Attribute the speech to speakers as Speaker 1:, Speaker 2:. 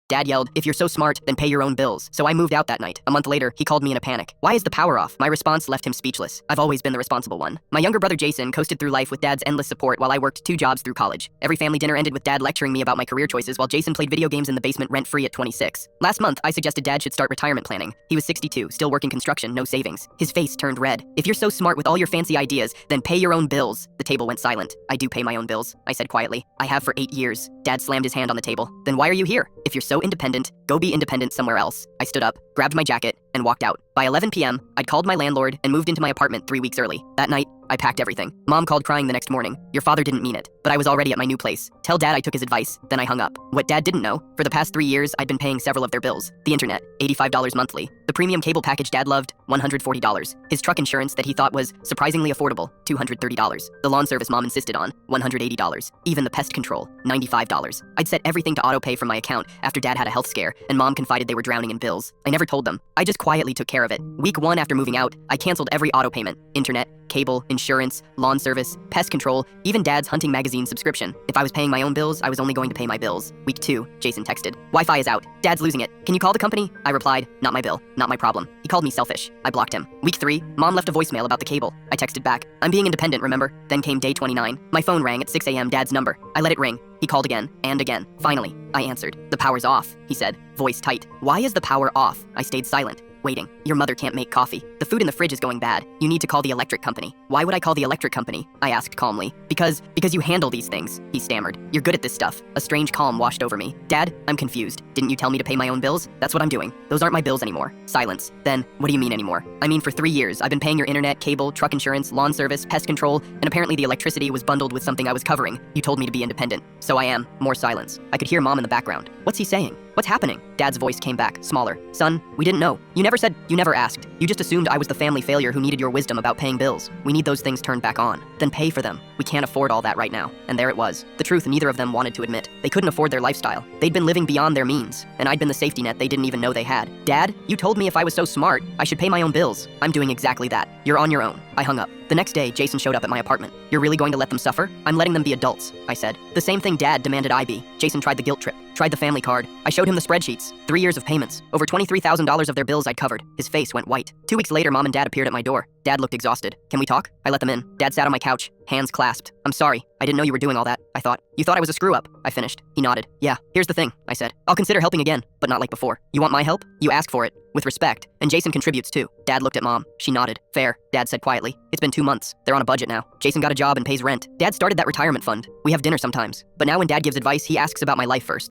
Speaker 1: Dad yelled, "If you're so smart, then pay your own bills." So I moved out that night. A month later, he called me in a panic. "Why is the power off?" My response left him speechless. I've always been the responsible one. My younger brother Jason coasted through life with Dad's endless support while I worked 2 jobs through college. Every family dinner ended with Dad lecturing me about my career choices while Jason played video games in the basement rent-free at 26. Last month, I suggested Dad should start retirement planning. He was 62, still working construction, no savings. His face turned red. "If you're so smart with all your fancy ideas, then pay your own bills." The table went silent. "I do pay my own bills," I said quietly. "I have for 8 years. Dad slammed his hand on the table. "Then why are you here? If you're so independent, go be independent somewhere else." I stood up, grabbed my jacket, and walked out. By 11 p.m., I'd called my landlord and moved into my apartment 3 weeks early. That night, I packed everything. Mom called crying the next morning. "Your father didn't mean it." But I was already at my new place. Tell Dad I took his advice, then I hung up. What Dad didn't know, for the past 3 years, I'd been paying several of their bills. The internet, $85 monthly. The premium cable package Dad loved, $140. His truck insurance that he thought was surprisingly affordable, $230. The lawn service Mom insisted on, $180. Even the pest control, $95. I'd set everything to autopay from my account after Dad had a health scare, and Mom confided they were drowning in bills. I never told them. I just quietly took care of it. Week 1 after moving out, I canceled every auto payment. Internet, cable, insurance, lawn service, pest control, even Dad's hunting magazine subscription. If I was paying my own bills, I was only going to pay my bills. Week 2, Jason texted, "Wi-Fi is out. Dad's losing it. Can you call the company?" I replied, "Not my bill, not my problem." He called me selfish. I blocked him. Week 3, Mom left a voicemail about the cable. I texted back, "I'm being independent, remember?" Then came day 29. My phone rang at 6 a.m. Dad's number. I let it ring. He called again and again. Finally, I answered. "The power's off," he said, voice tight. "Why is the power off?" I stayed silent, waiting. "Your mother can't make coffee. The food in the fridge is going bad. You need to call the electric company." "Why would I call the electric company?" I asked calmly. Because you handle these things," he stammered. "You're good at this stuff." A strange calm washed over me. "Dad, I'm confused. Didn't you tell me to pay my own bills? That's what I'm doing. Those aren't my bills anymore." Silence. Then, "What do you mean anymore?" "I mean, for 3 years, I've been paying your internet, cable, truck insurance, lawn service, pest control, and apparently the electricity was bundled with something I was covering. You told me to be independent. So I am." More silence. I could hear Mom in the background. "What's he saying? What's happening?" Dad's voice came back, smaller. "Son, we didn't know. You never said, you never asked. You just assumed I was the family failure who needed your wisdom about paying bills. We need those things turned back on. Then pay for them. We can't afford all that right now." And there it was. The truth neither of them wanted to admit. They couldn't afford their lifestyle. They'd been living beyond their means, and I'd been the safety net they didn't even know they had. "Dad, you told me if I was so smart, I should pay my own bills. I'm doing exactly that. You're on your own." I hung up. The next day, Jason showed up at my apartment. "You're really going to let them suffer?" "I'm letting them be adults," I said. The same thing Dad demanded I be. Jason tried the guilt trip, tried the family card. I showed him the spreadsheets. 3 years of payments. Over $23,000 of their bills I'd covered. His face went white. 2 weeks later, Mom and Dad appeared at my door. Dad looked exhausted. "Can we talk?" I let them in. Dad sat on my couch, hands clasped. "I'm sorry. I didn't know you were doing all that. I thought. You thought I was a screw-up." I finished. He nodded. "Yeah, here's the thing," I said. "I'll consider helping again, but not like before. You want my help? You ask for it. With respect. And Jason contributes too." Dad looked at Mom. She nodded. "Fair," Dad said quietly. "It's been 2 months. They're on a budget now. Jason got a job and pays rent. Dad started that retirement fund. We have dinner sometimes. But now when Dad gives advice, he asks about my life first.